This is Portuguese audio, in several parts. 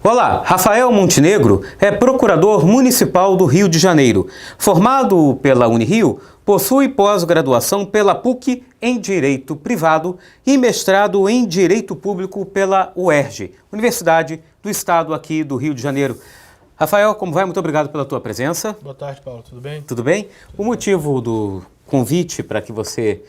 Olá, Rafael Montenegro é procurador municipal do Rio de Janeiro. Formado pela Unirio, possui pós-graduação pela PUC em Direito Privado e mestrado em Direito Público pela UERJ, Universidade do Estado aqui do Rio de Janeiro. Rafael, como vai? Muito obrigado pela tua presença. Boa tarde, Paulo. Tudo bem? Tudo bem? O motivo do convite para que você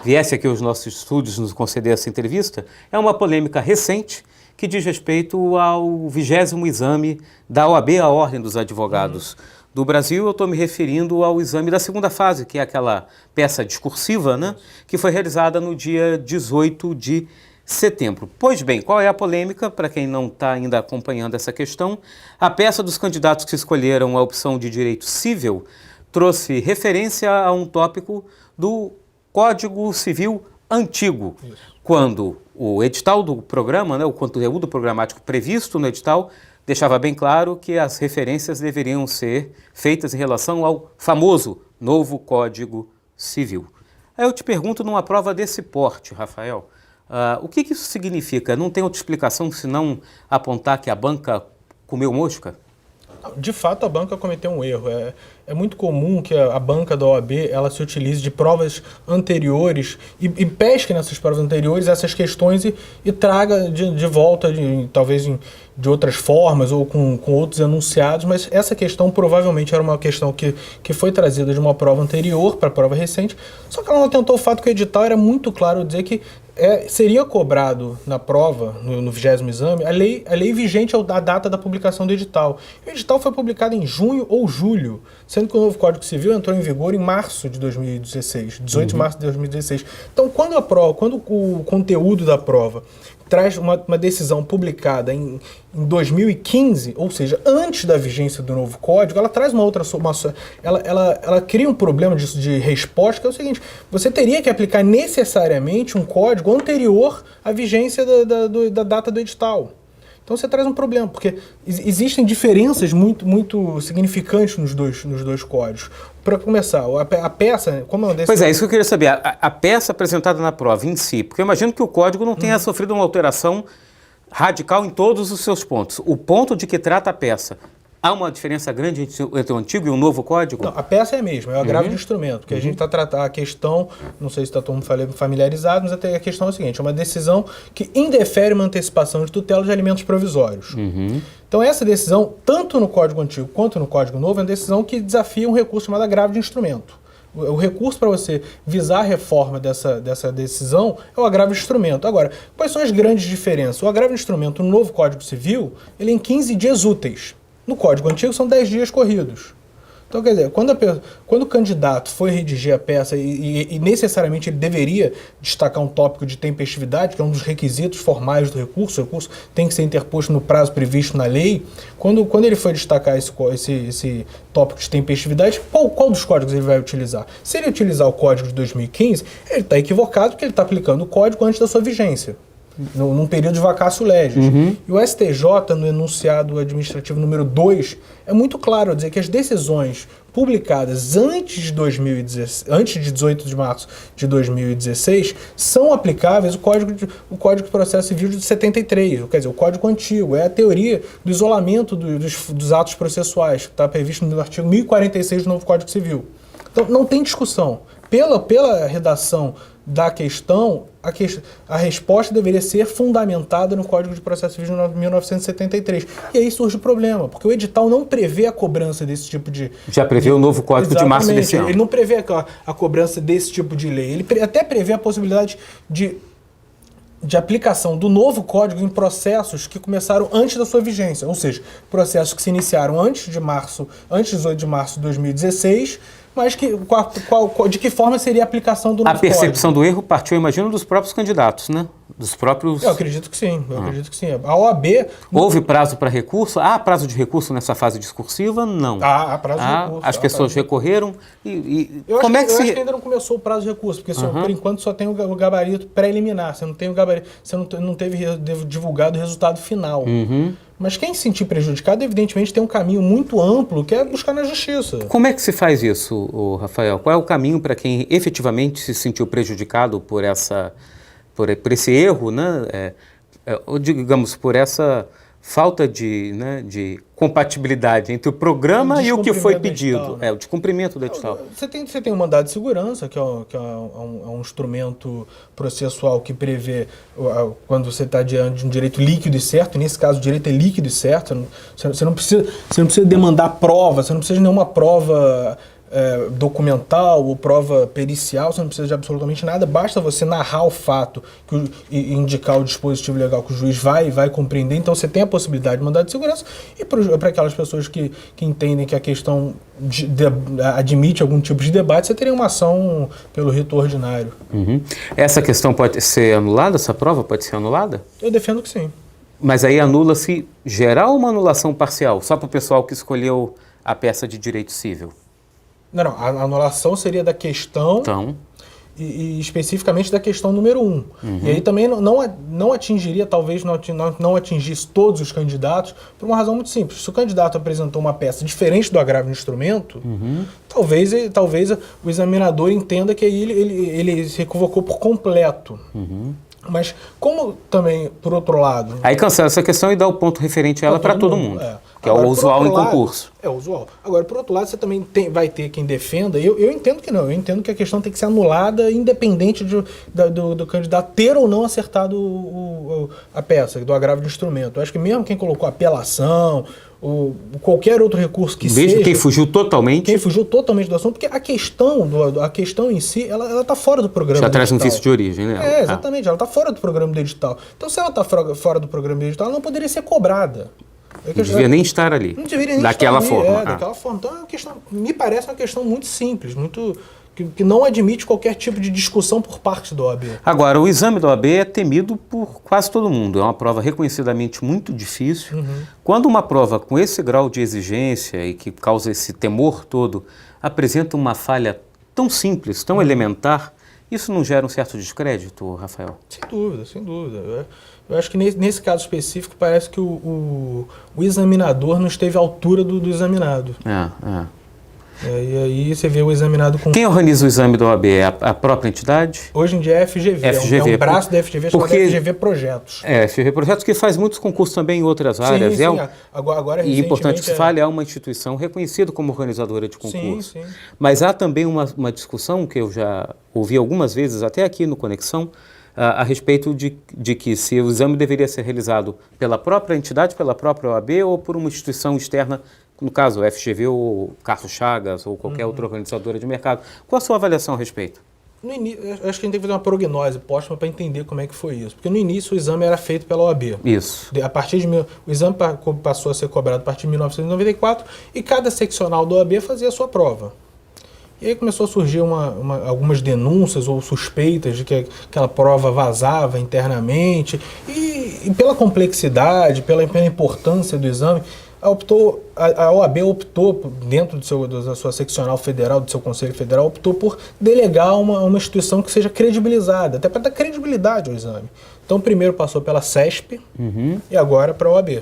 viesse aqui aos nossos estúdios nos conceder essa entrevista é uma polêmica recente que diz respeito ao 20º exame da OAB, a Ordem dos Advogados do Brasil. Eu estou me referindo ao exame da segunda fase, que é aquela peça discursiva, né, que foi realizada no dia 18 de setembro. Pois bem, qual é a polêmica, para quem não está ainda acompanhando essa questão? A peça dos candidatos que escolheram a opção de direito civil trouxe referência a um tópico do Código Civil antigo, quando o edital do programa, né, o conteúdo programático previsto no edital, deixava bem claro que as referências deveriam ser feitas em relação ao famoso novo Código Civil. Aí eu te pergunto, numa prova desse porte, Rafael, o que isso significa? Não tem outra explicação senão apontar que a banca comeu mosca? De fato, a banca cometeu um erro. É muito comum que a banca da OAB ela se utilize de provas anteriores e pesque nessas provas anteriores essas questões e traga de volta, talvez de outras formas ou com outros enunciados, mas essa questão provavelmente era uma questão que foi trazida de uma prova anterior para a prova recente, só que ela não atentou o fato que o edital era muito claro dizer que seria cobrado na prova, no 20º exame, a lei vigente à data da publicação do edital. O edital foi publicado em junho ou julho, sendo que o novo Código Civil entrou em vigor em março de 2016, 18 de março de 2016. Então, quando o conteúdo da prova traz uma decisão publicada em 2015, ou seja, antes da vigência do novo código, ela traz ela cria um problema de resposta, que é o seguinte: você teria que aplicar necessariamente um código anterior à vigência da data do edital. Então você traz um problema, porque existem diferenças muito significantes nos dois códigos. Para começar, a peça, como é uma decisão... Pois é, isso que eu queria saber. A peça apresentada na prova em si, porque eu imagino que o código não tenha sofrido uma alteração radical em todos os seus pontos. O ponto de que trata a peça, há uma diferença grande entre o antigo e o novo código? Não, a peça é a mesma, é o agravo de instrumento, porque a gente está tratando a questão, não sei se está todo mundo familiarizado, mas a questão é a seguinte: é uma decisão que indefere uma antecipação de tutela de alimentos provisórios. Então essa decisão, tanto no Código Antigo quanto no Código Novo, é uma decisão que desafia um recurso chamado agravo de instrumento. O recurso para você visar a reforma dessa decisão é o agravo de instrumento. Agora, quais são as grandes diferenças? O agravo de instrumento no novo Código Civil, ele é em 15 dias úteis. No Código Antigo são 10 dias corridos. Então, quer dizer, quando o candidato foi redigir a peça e necessariamente ele deveria destacar um tópico de tempestividade, que é um dos requisitos formais do recurso, o recurso tem que ser interposto no prazo previsto na lei, quando ele foi destacar esse tópico de tempestividade, qual dos códigos ele vai utilizar? Se ele utilizar o código de 2015, ele está equivocado porque ele está aplicando o código antes da sua vigência, num período de vacatio legis. E o STJ, no enunciado administrativo número 2, é muito claro a dizer que as decisões publicadas antes de 18 de março de 2016 são aplicáveis o Código de Processo Civil de 73, quer dizer, o Código Antigo. É a teoria do isolamento dos atos processuais, que está previsto no artigo 1046 do novo Código Civil. Então, não tem discussão. Pela redação da questão, a resposta deveria ser fundamentada no Código de Processo Civil de 1973. E aí surge o problema, porque o edital não prevê a cobrança desse tipo de... Já prevê o novo Código de março desse ano. Ele não prevê a cobrança desse tipo de lei. Ele até prevê a possibilidade de aplicação do novo código em processos que começaram antes da sua vigência, ou seja, processos que se iniciaram antes de 18 de março de 2016, mas de que forma seria a aplicação do novo código? A percepção do erro partiu, eu imagino, dos próprios candidatos, né? Dos próprios... Eu acredito que sim, A OAB... Houve prazo para recurso? Há prazo de recurso nessa fase discursiva? Não. Há prazo de recurso. As pessoas recorreram Eu acho que ainda não começou o prazo de recurso, porque por enquanto só tem o gabarito preliminar, você não tem o gabarito, você não teve divulgado o resultado final. Mas quem se sentir prejudicado, evidentemente, tem um caminho muito amplo, que é buscar na justiça. Como é que se faz isso, Rafael? Qual é o caminho para quem efetivamente se sentiu prejudicado por esse erro, né? Ou digamos, por essa falta de, né, de compatibilidade entre o programa e o que foi pedido. Edital, né? O descumprimento do edital. Você tem um mandado de segurança, que é um instrumento processual que prevê quando você está diante de um direito líquido e certo. Nesse caso, o direito é líquido e certo. Você não precisa demandar prova, você não precisa de nenhuma prova documental ou prova pericial, você não precisa de absolutamente nada, basta você narrar o fato e indicar o dispositivo legal que o juiz vai compreender. Então você tem a possibilidade de mandado de segurança, e para aquelas pessoas que entendem que a questão admite algum tipo de debate, você teria uma ação pelo rito ordinário. Uhum. Essa questão pode ser anulada? Essa prova pode ser anulada? Eu defendo que sim. Mas aí anula-se geral ou uma anulação parcial? Só para o pessoal que escolheu a peça de direito civil? Não, a anulação seria da questão, então, e especificamente da questão número 1. E aí também não atingiria, talvez não atingisse todos os candidatos, por uma razão muito simples. Se o candidato apresentou uma peça diferente do agravo no instrumento, talvez o examinador entenda que aí ele se equivocou por completo. Mas como também, por outro lado... Aí cancela essa questão e dá o ponto referente a ela para todo mundo. Que agora, é o usual em concurso. É o usual. Agora, por outro lado, você também vai ter quem defenda. Eu entendo que não. Eu entendo que a questão tem que ser anulada, independente do candidato ter ou não acertado a peça, do agravo de instrumento. Eu acho que mesmo quem colocou apelação, ou qualquer outro recurso que seja... Quem fugiu totalmente. Quem fugiu totalmente do assunto, porque a questão em si, ela está fora do programa já traz um edital. vício de origem, né? Exatamente. Ela está fora do programa do edital. Então, se ela está fora do programa do edital, ela não poderia ser cobrada. Não deveria nem estar ali. Não deveria nem daquela estar ali, forma. Daquela forma. Então, é uma questão, me parece uma questão muito simples, que não admite qualquer tipo de discussão por parte da OAB. Agora, o exame da OAB é temido por quase todo mundo. É uma prova reconhecidamente muito difícil. Quando uma prova com esse grau de exigência e que causa esse temor todo apresenta uma falha tão simples, tão elementar, isso não gera um certo descrédito, Rafael? Sem dúvida, sem dúvida. Eu acho que nesse caso específico parece que o examinador não esteve à altura do examinado. E aí você vê o examinado com... Quem organiza o exame da OAB? É a própria entidade? Hoje em dia é a FGV. É um braço da FGV chamado FGV Projetos. FGV Projetos, que faz muitos concursos também em outras áreas. Sim. Agora, e importante que se fale, é uma instituição reconhecida como organizadora de concursos. Sim. Mas há também uma discussão que eu já ouvi algumas vezes, até aqui no Conexão, a respeito de que se o exame deveria ser realizado pela própria entidade, pela própria OAB ou por uma instituição externa, no caso, o FGV ou Carlos Chagas ou qualquer outra organizadora de mercado. Qual a sua avaliação a respeito? No início, eu acho que a gente tem que fazer uma prognose póstuma para entender como é que foi isso. Porque no início o exame era feito pela OAB. Isso. O exame passou a ser cobrado a partir de 1994 e cada seccional da OAB fazia a sua prova. E aí começou a surgir algumas denúncias ou suspeitas de que aquela prova vazava internamente. E pela complexidade, pela importância do exame, a OAB optou, dentro da sua seccional federal, do seu Conselho Federal, optou por delegar uma instituição que seja credibilizada, até para dar credibilidade ao exame. Então, primeiro passou pela CESP e agora para a OAB.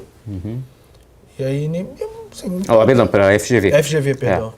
E aí... Assim, a OAB não, para a FGV. FGV, perdão.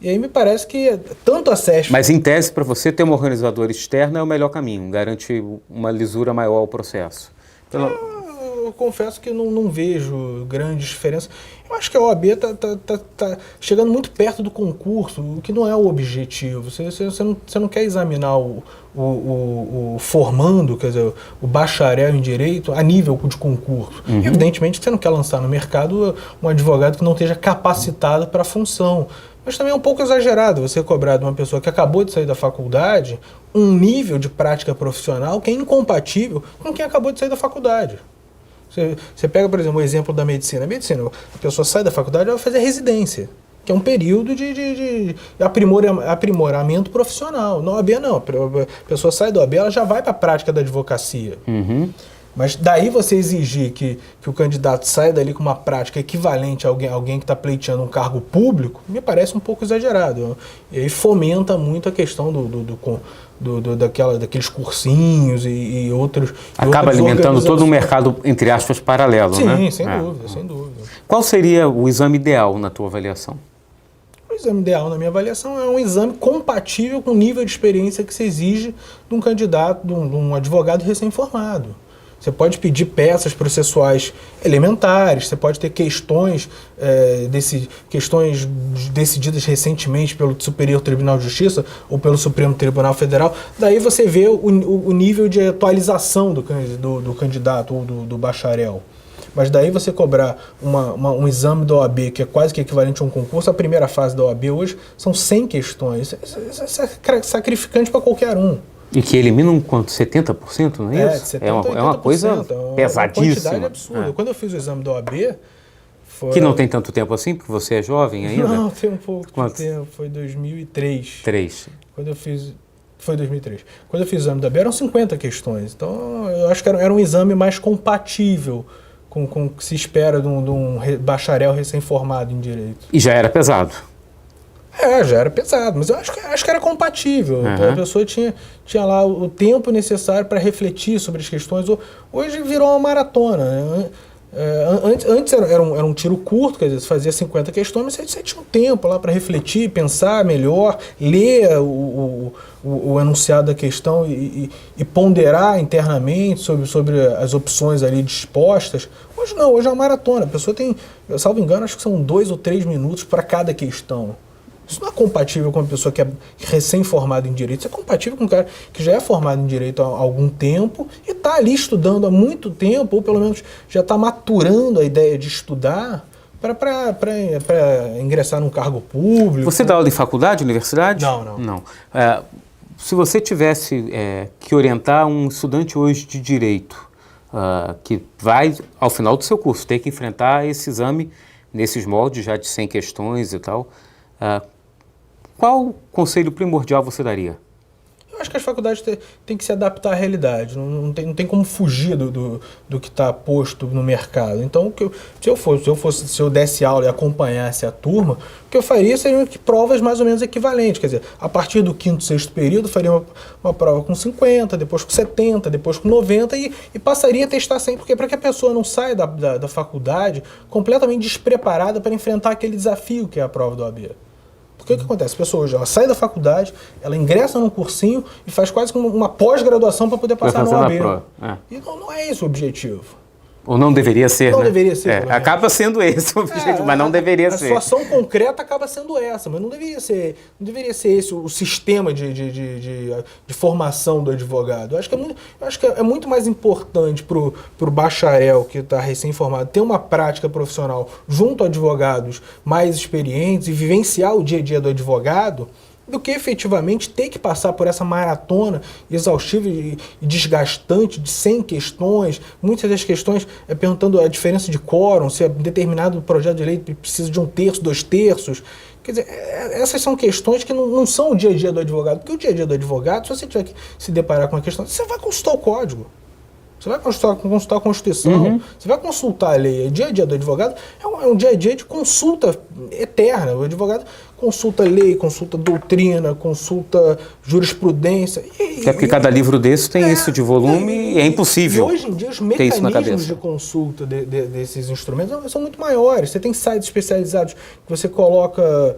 E aí me parece que tanto a CESP... Mas em tese, para você ter uma organizadora externa é o melhor caminho, garante uma lisura maior ao processo. Eu confesso que não vejo grandes diferenças. Eu acho que a OAB está chegando muito perto do concurso, o que não é o objetivo. Você não quer examinar o formando, quer dizer, o bacharel em direito a nível de concurso. Evidentemente que você não quer lançar no mercado um advogado que não esteja capacitado para a função. Mas também é um pouco exagerado você cobrar de uma pessoa que acabou de sair da faculdade um nível de prática profissional que é incompatível com quem acabou de sair da faculdade. Você pega, por exemplo, o exemplo da medicina. A medicina, a pessoa sai da faculdade e vai fazer residência, que é um período de aprimoramento profissional. Na OAB não, a pessoa sai da OAB, ela já vai para a prática da advocacia. Mas daí você exigir que o candidato saia dali com uma prática equivalente a alguém que está pleiteando um cargo público, me parece um pouco exagerado. E aí fomenta muito a questão daqueles cursinhos e outros... Acaba alimentando todo um mercado, entre aspas, paralelo, né? Sim, sem dúvida, sem dúvida. Qual seria o exame ideal na tua avaliação? O exame ideal, na minha avaliação, é um exame compatível com o nível de experiência que se exige de um candidato, de um advogado recém-formado. Você pode pedir peças processuais elementares, você pode ter questões decididas recentemente pelo Superior Tribunal de Justiça ou pelo Supremo Tribunal Federal. Daí você vê o nível de atualização do candidato ou do bacharel. Mas daí você cobrar um exame da OAB, que é quase que equivalente a um concurso, a primeira fase da OAB hoje são 100 questões. Isso é sacrificante para qualquer um. E que eliminam quanto? 70%, não é isso? 70%, é uma coisa pesadíssima. Uma quantidade absurda. Quando eu fiz o exame da OAB... Que não tem tanto tempo assim, porque você é jovem ainda? Não, tem um pouco de tempo. Foi 2003. Quando eu fiz... Foi 2003. Quando eu fiz o exame da OAB eram 50 questões. Então eu acho que era um exame mais compatível com o que se espera de um bacharel recém-formado em Direito. E já era pesado? Já era pesado, mas eu acho que era compatível. Então, a pessoa tinha lá o tempo necessário para refletir sobre as questões. Hoje virou uma maratona, né? Antes era um tiro curto, quer dizer, você fazia 50 questões, mas você tinha um tempo lá para refletir, pensar melhor, ler o enunciado da questão e ponderar internamente sobre as opções ali dispostas. Hoje não, hoje é uma maratona. A pessoa tem, salvo engano, acho que são 2 ou 3 minutos para cada questão. Isso não é compatível com uma pessoa que é recém-formada em Direito. Isso é compatível com um cara que já é formado em Direito há algum tempo e está ali estudando há muito tempo, ou pelo menos já está maturando a ideia de estudar para ingressar num cargo público. Você dá aula em faculdade, universidade? Não. Se você tivesse que orientar um estudante hoje de Direito, que vai, ao final do seu curso, ter que enfrentar esse exame nesses moldes já de 100 questões e tal, qual conselho primordial você daria? Eu acho que as faculdades têm que se adaptar à realidade, não tem como fugir do que está posto no mercado. Então, se eu desse aula e acompanhasse a turma, o que eu faria seriam provas mais ou menos equivalentes. Quer dizer, a partir do 5º, 6º período, eu faria uma prova com 50, depois com 70, depois com 90 e passaria a testar sempre, porque para que a pessoa não saia da faculdade completamente despreparada para enfrentar aquele desafio que é a prova do OAB. Porque o que acontece? A pessoa hoje ela sai da faculdade, ela ingressa num cursinho e faz quase como uma pós-graduação para poder passar no OAB. E não é esse o objetivo. Ou não deveria ser, não né? Deveria ser. Acaba sendo esse o objetivo, mas não deveria ser. A situação concreta acaba sendo essa, mas não deveria ser esse o sistema de formação do advogado. Eu acho que é muito mais importante para o bacharel que está recém-formado ter uma prática profissional junto a advogados mais experientes e vivenciar o dia a dia do advogado, do que efetivamente ter que passar por essa maratona exaustiva e desgastante de 100 questões, muitas das questões perguntando a diferença de quórum, se determinado projeto de lei precisa de 1/3, 2/3. Quer dizer, essas são questões que não são o dia a dia do advogado, porque o dia a dia do advogado, se você tiver que se deparar com uma questão, você vai consultar o código. Você vai consultar a Constituição, você vai consultar a lei. O dia a dia do advogado é um dia a dia de consulta eterna. O advogado consulta lei, consulta doutrina, consulta jurisprudência. Até porque cada livro desse tem isso de volume e é impossível. E hoje em dia os mecanismos de consulta desses instrumentos são muito maiores. Você tem sites especializados que você coloca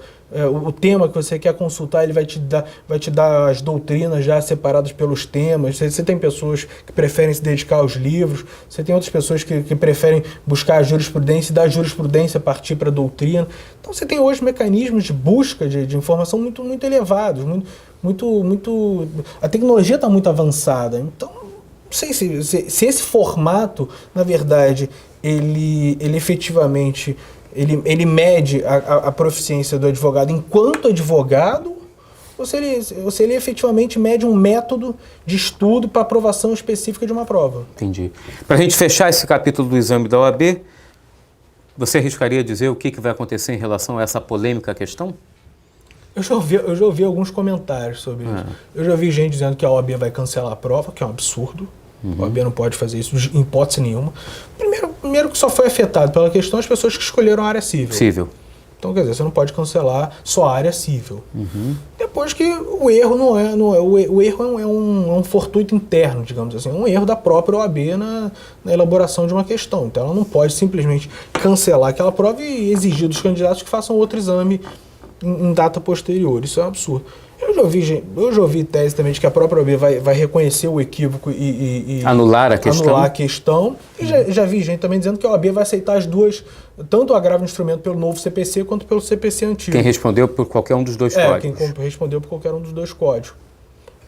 o tema que você quer consultar, ele vai te dar as doutrinas já separadas pelos temas. Você tem pessoas que preferem se dedicar aos livros, você tem outras pessoas que preferem buscar a jurisprudência e da jurisprudência partir para a doutrina. Então você tem hoje mecanismos de busca de informação muito, muito elevados, a tecnologia está muito avançada. Então, não sei se esse formato, na verdade, ele efetivamente ele mede a proficiência do advogado enquanto advogado, ou se ele efetivamente mede um método de estudo para aprovação específica de uma prova. Entendi. Para a gente fechar esse capítulo do exame da OAB, você arriscaria dizer o que vai acontecer em relação a essa polêmica questão? Eu já ouvi alguns comentários sobre isso. Eu já vi gente dizendo que a OAB vai cancelar a prova, que é um absurdo. A OAB não pode fazer isso em hipótese nenhuma. Primeiro que só foi afetado pela questão as pessoas que escolheram a área civil. Então, quer dizer, você não pode cancelar só a área civil. Depois que o erro o erro é um fortuito interno, digamos assim, um erro da própria OAB na elaboração de uma questão. Então, ela não pode simplesmente cancelar aquela prova e exigir dos candidatos que façam outro exame em data posterior. Isso é um absurdo. Eu já ouvi tese também de que a própria OAB vai reconhecer o equívoco e anular a questão. Anular a questão. E já vi gente também dizendo que a OAB vai aceitar as duas, tanto o agravo de instrumento pelo novo CPC quanto pelo CPC antigo. Quem respondeu por qualquer um dos dois códigos. Quem respondeu por qualquer um dos dois códigos.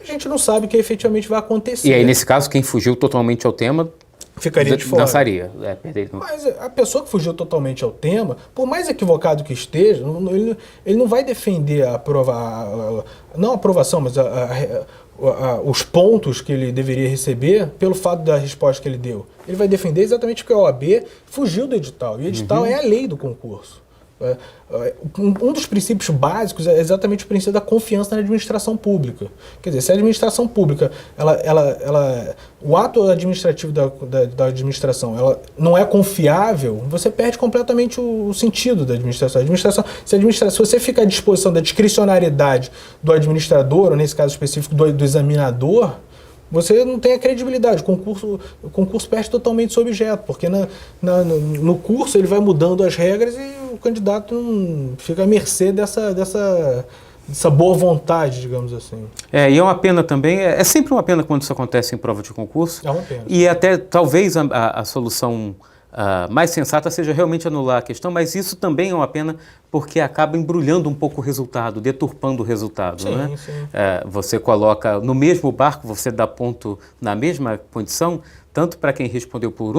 A gente não sabe o que efetivamente vai acontecer. E aí, nesse caso, quem fugiu totalmente ao tema ficaria de fora. Dançaria. Mas a pessoa que fugiu totalmente ao tema, por mais equivocado que esteja, ele não vai defender não a aprovação, mas os pontos que ele deveria receber pelo fato da resposta que ele deu. Ele vai defender exatamente porque a OAB fugiu do edital. E o edital é a lei do concurso. Um dos princípios básicos é exatamente o princípio da confiança na administração pública. Quer dizer, se a administração pública, o ato administrativo da administração ela não é confiável, você perde completamente o sentido da administração. Se você fica à disposição da discricionariedade do administrador, ou nesse caso específico do examinador, você não tem a credibilidade. O concurso perde totalmente seu objeto, porque no curso ele vai mudando as regras e o candidato fica à mercê dessa boa vontade, digamos assim. E é uma pena também, é sempre uma pena quando isso acontece em prova de concurso. É uma pena. E até talvez a solução mais sensata seja realmente anular a questão, mas isso também é uma pena porque acaba embrulhando um pouco o resultado, deturpando o resultado. Sim, né? sim. Você coloca no mesmo barco, você dá ponto na mesma condição, tanto para quem respondeu por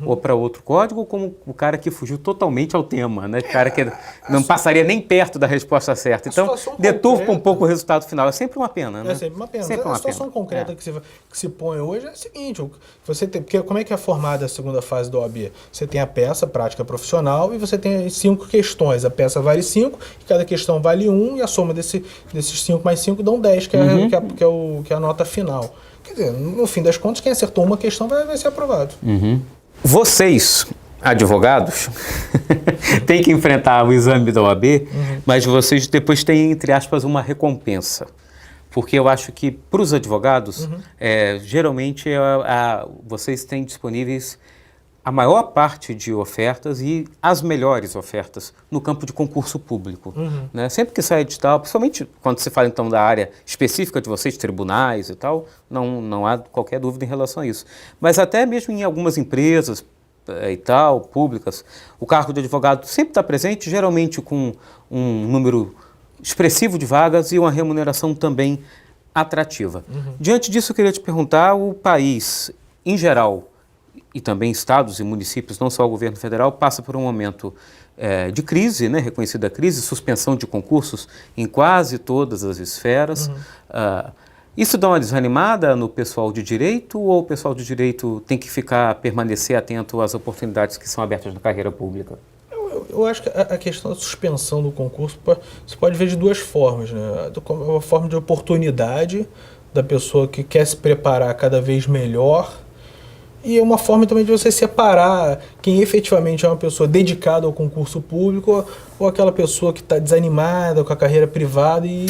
ou para outro código, como o cara que fugiu totalmente ao tema, né? O cara que não passaria nem perto da resposta certa. Então, deturpa um pouco o resultado final. É sempre uma pena, né? É sempre uma pena. Sempre a situação concreta que se põe hoje é a seguinte, porque como é que é formada a segunda fase da OAB? Você tem a peça, prática profissional, e você tem 5 questões. A peça vale 5, e cada questão vale 1, e a soma desses 5 mais 5 dão 10, que é a nota final. Quer dizer, no fim das contas, quem acertou uma questão vai ser aprovado. Vocês, advogados, têm que enfrentar o exame da OAB, mas vocês depois têm, entre aspas, uma recompensa. Porque eu acho que, para os advogados, geralmente vocês têm disponíveis a maior parte de ofertas e as melhores ofertas no campo de concurso público. Né? Sempre que sai edital, principalmente quando se fala então da área específica de vocês, tribunais e tal, não há qualquer dúvida em relação a isso. Mas até mesmo em algumas empresas e tal, públicas, o cargo de advogado sempre está presente, geralmente com um número expressivo de vagas e uma remuneração também atrativa. Diante disso, eu queria te perguntar, o país, em geral, e também estados e municípios, não só o governo federal, passa por um momento de crise, né, reconhecida crise, suspensão de concursos em quase todas as esferas. Isso dá uma desanimada no pessoal de direito, ou o pessoal de direito tem que permanecer atento às oportunidades que são abertas na carreira pública? Eu acho que a questão da suspensão do concurso você pode ver de duas formas, né? Uma forma de oportunidade da pessoa que quer se preparar cada vez melhor, e é uma forma também de você separar quem efetivamente é uma pessoa dedicada ao concurso público ou aquela pessoa que está desanimada com a carreira privada e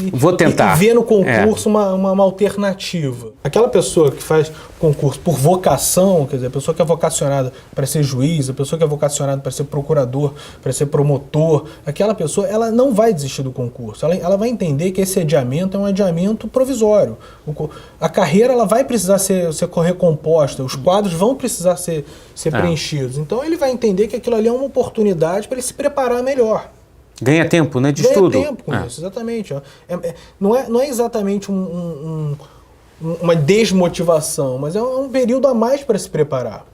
vê no concurso uma alternativa. Aquela pessoa que faz concurso por vocação, quer dizer, a pessoa que é vocacionada para ser juiz, a pessoa que é vocacionada para ser procurador, para ser promotor, aquela pessoa ela não vai desistir do concurso. Ela vai entender que esse adiamento é um adiamento provisório. A carreira ela vai precisar ser recomposta, os quadros vão precisar ser preenchidos. Então ele vai entender que aquilo ali é uma oportunidade para ele se preparar melhor. Ganha tempo, né, de estudo. Ganha tempo com isso, exatamente. Não é exatamente uma desmotivação, mas é um período a mais para se preparar.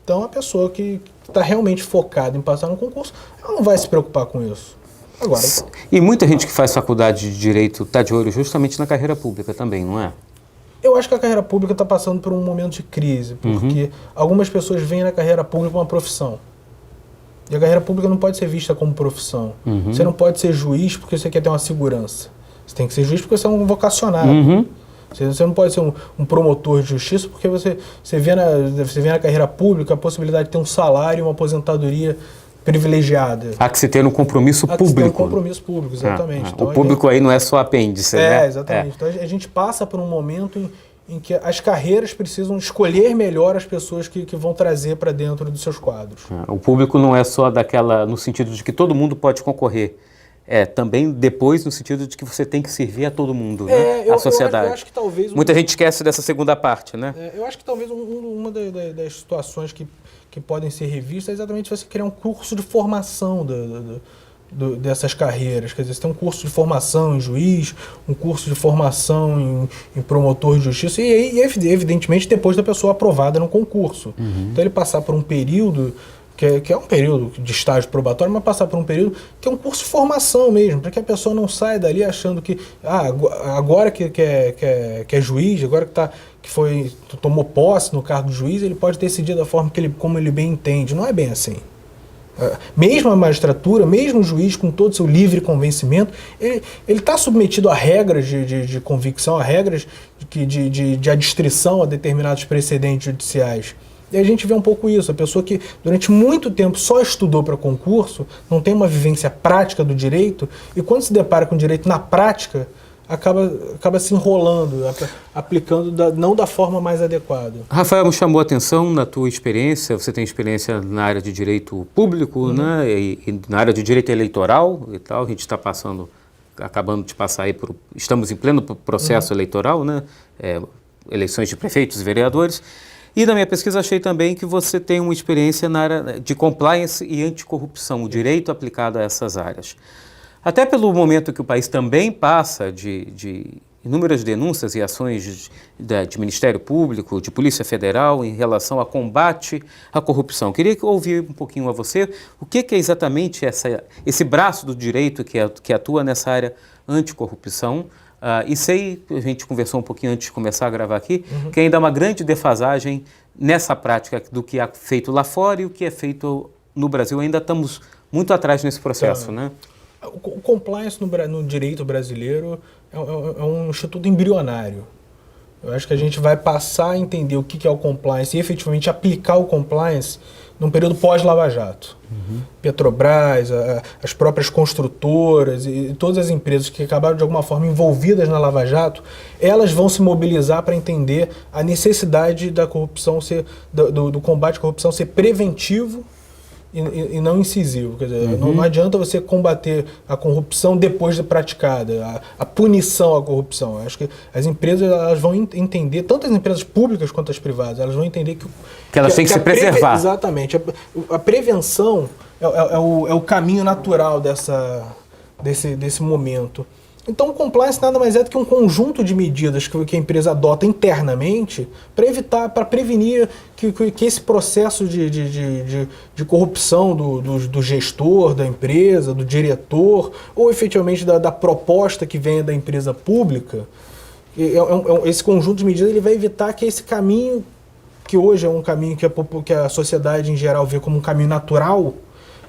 Então a pessoa que está realmente focada em passar no concurso, ela não vai se preocupar com isso. Agora, e muita gente que faz faculdade de Direito está de olho justamente na carreira pública também, não é? Eu acho que a carreira pública está passando por um momento de crise, porque algumas pessoas veem na carreira pública uma profissão. E a carreira pública não pode ser vista como profissão. Você não pode ser juiz porque você quer ter uma segurança. Você tem que ser juiz porque você é um vocacionado. Você não pode ser um promotor de justiça porque você vê na carreira pública a possibilidade de ter um salário e uma aposentadoria privilegiada. Há que se ter um compromisso público. Há que se ter um compromisso público, exatamente. Então, o público aí não é só apêndice, né? Exatamente. Então a gente passa por um momento em que as carreiras precisam escolher melhor as pessoas que vão trazer para dentro dos seus quadros. O público não é só no sentido de que todo mundo pode concorrer. também depois no sentido de que você tem que servir a todo mundo, né? A sociedade. Eu acho que talvez... Muita gente esquece dessa segunda parte, né? Eu acho que talvez uma das situações que podem ser revistas é exatamente você criar um curso de formação dessas carreiras. Quer dizer, você tem um curso de formação em juiz, um curso de formação em promotor de justiça, e evidentemente depois da pessoa aprovada no concurso. Então ele passar por um período que é um período de estágio probatório, mas passar por um período que é um curso de formação mesmo, para que a pessoa não saia dali achando que agora que é juiz, agora que tomou posse no cargo de juiz, ele pode decidir da forma como ele bem entende. Não é bem assim. Mesmo a magistratura, mesmo o juiz com todo o seu livre convencimento, ele está submetido a regras de convicção, a regras de adstrição a determinados precedentes judiciais. E a gente vê um pouco isso, a pessoa que durante muito tempo só estudou para concurso, não tem uma vivência prática do direito, e quando se depara com o direito na prática, acaba se enrolando, aplicando não da forma mais adequada. Rafael, me chamou a atenção na tua experiência, você tem experiência na área de direito público, né, e na área de direito eleitoral e tal, a gente está acabando de passar aí estamos em pleno processo eleitoral, né, eleições de prefeitos e vereadores. E na minha pesquisa achei também que você tem uma experiência na área de compliance e anticorrupção, o direito aplicado a essas áreas. Até pelo momento que o país também passa de inúmeras denúncias e ações de Ministério Público, de Polícia Federal em relação a combate à corrupção. Queria ouvir um pouquinho a você o que é exatamente esse braço do direito que atua nessa área anticorrupção. E sei, a gente conversou um pouquinho antes de começar a gravar aqui, que ainda há uma grande defasagem nessa prática do que é feito lá fora e o que é feito no Brasil. Ainda estamos muito atrás nesse processo, né? O compliance no direito brasileiro é um instituto embrionário. Eu acho que a gente vai passar a entender o que é o compliance e efetivamente aplicar o compliance num período pós-Lava Jato. Petrobras, as próprias construtoras e todas as empresas que acabaram de alguma forma envolvidas na Lava Jato, elas vão se mobilizar para entender a necessidade da corrupção do combate à corrupção ser preventivo e não incisivo. Quer dizer, não adianta você combater a corrupção depois de praticada, a punição à corrupção. Eu acho que as empresas elas vão entender, tanto as empresas públicas quanto as privadas, elas vão entender que elas têm que se preservar. Exatamente. A prevenção é o caminho natural desse momento. Então, o compliance nada mais é do que um conjunto de medidas que a empresa adota internamente para evitar, para prevenir que esse processo de corrupção do gestor, da empresa, do diretor, ou efetivamente da proposta que venha da empresa pública, esse conjunto de medidas ele vai evitar que esse caminho, que hoje é um caminho que a sociedade em geral vê como um caminho natural,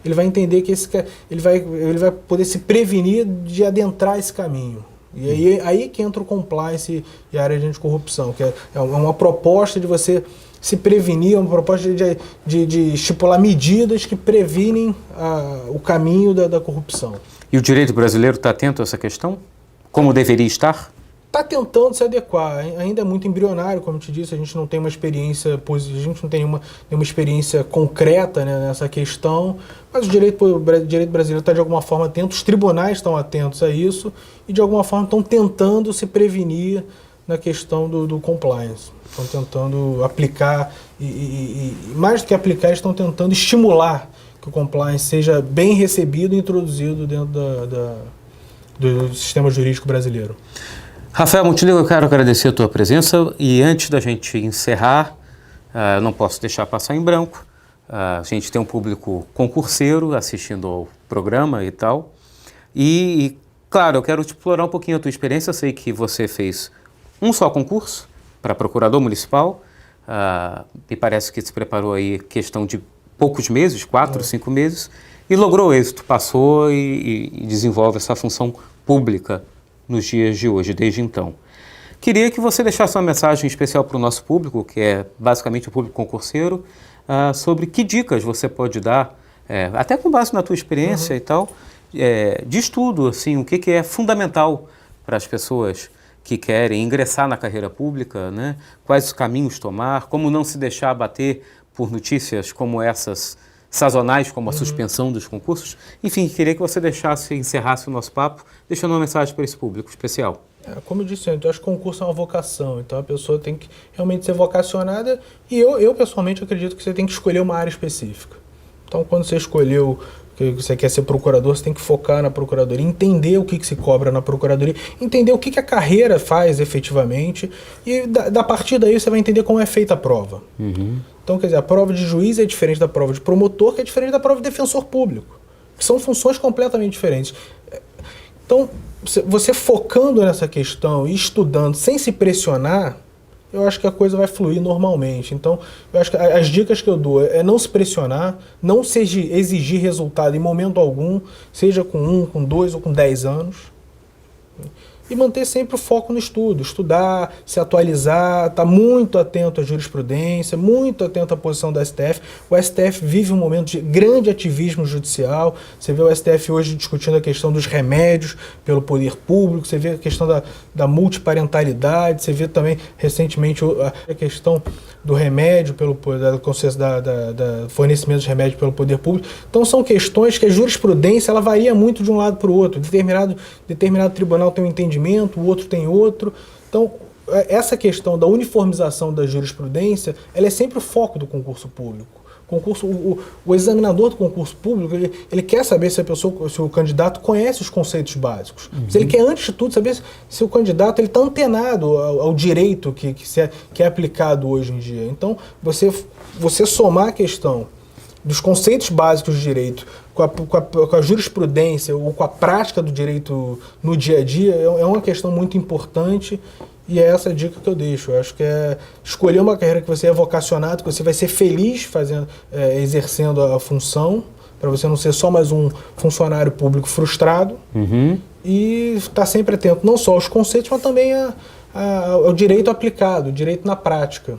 ele vai entender que ele vai poder se prevenir de adentrar esse caminho. E aí que entra o compliance e a área de anticorrupção, que é uma proposta de você se prevenir, uma proposta de estipular medidas que previnem o caminho da corrupção. E o direito brasileiro está atento a essa questão? Como deveria estar? Está tentando se adequar, ainda é muito embrionário, como eu te disse, a gente não tem uma experiência positiva, a gente não tem nenhuma experiência concreta, né, nessa questão, mas o direito brasileiro está de alguma forma atento, os tribunais estão atentos a isso e de alguma forma estão tentando se prevenir na questão do compliance, estão tentando aplicar e mais do que aplicar, estão tentando estimular que o compliance seja bem recebido e introduzido dentro do sistema jurídico brasileiro. Rafael Montenegro, eu quero agradecer a tua presença e antes da gente encerrar, eu não posso deixar passar em branco, a gente tem um público concurseiro assistindo ao programa e tal, e claro, eu quero explorar um pouquinho a tua experiência, eu sei que você fez um só concurso para procurador municipal, me parece que se preparou aí questão de poucos meses, 4, 5 meses, e logrou êxito, passou e desenvolve essa função pública nos dias de hoje, desde então. Queria que você deixasse uma mensagem especial para o nosso público, que é basicamente o público concurseiro, sobre que dicas você pode dar, até com base na tua experiência e tal, de estudo, assim, o que é fundamental para as pessoas que querem ingressar na carreira pública, né? Quais os caminhos tomar, como não se deixar abater por notícias como essas sazonais, como a suspensão dos concursos. Enfim, queria que você encerrasse o nosso papo, deixando uma mensagem para esse público especial. Como eu disse antes, eu acho que concurso é uma vocação, então a pessoa tem que realmente ser vocacionada e eu pessoalmente acredito que você tem que escolher uma área específica. Então quando você escolheu que você quer ser procurador, você tem que focar na procuradoria, entender o que se cobra na procuradoria, entender o que a carreira faz efetivamente e da partir daí você vai entender como é feita a prova. Então, quer dizer, a prova de juiz é diferente da prova de promotor, que é diferente da prova de defensor público, que são funções completamente diferentes. Então, você focando nessa questão e estudando sem se pressionar, eu acho que a coisa vai fluir normalmente. Então, eu acho que as dicas que eu dou é não se pressionar, não exigir resultado em momento algum, seja com 1, com 2 ou com 10 anos. E manter sempre o foco no estudo, estudar, se atualizar, estar muito atento à jurisprudência, muito atento à posição da STF. O STF vive um momento de grande ativismo judicial. Você vê o STF hoje discutindo a questão dos remédios pelo poder público, você vê a questão da multiparentalidade, você vê também recentemente a questão do remédio, da fornecimento de remédio pelo poder público. Então são questões que a jurisprudência ela varia muito de um lado para o outro. Determinado tribunal tem um entendimento, o outro tem outro. Então essa questão da uniformização da jurisprudência ela é sempre o foco do concurso público. O examinador do concurso público, ele quer saber se o candidato conhece os conceitos básicos. Se ele quer, antes de tudo, saber se o candidato está antenado ao direito que é aplicado hoje em dia. Então, você somar a questão dos conceitos básicos de direito com a jurisprudência ou com a prática do direito no dia a dia é uma questão muito importante. E é essa a dica que eu deixo. Eu acho que é escolher uma carreira que você é vocacionado, que você vai ser feliz exercendo a função, para você não ser só mais um funcionário público frustrado. E estar sempre atento não só aos conceitos, mas também ao direito aplicado, o direito na prática.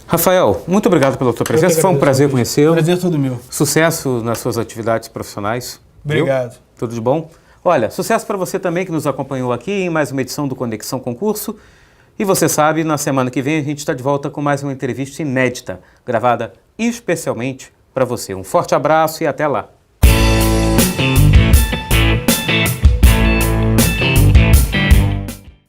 Rafael, muito obrigado pela tua presença. Foi um prazer conhecê-lo. Prazer todo meu. Sucesso nas suas atividades profissionais. Obrigado. Viu? Tudo de bom? Olha, sucesso para você também que nos acompanhou aqui em mais uma edição do Conexão Concurso. E você sabe, na semana que vem a gente está de volta com mais uma entrevista inédita, gravada especialmente para você. Um forte abraço e até lá!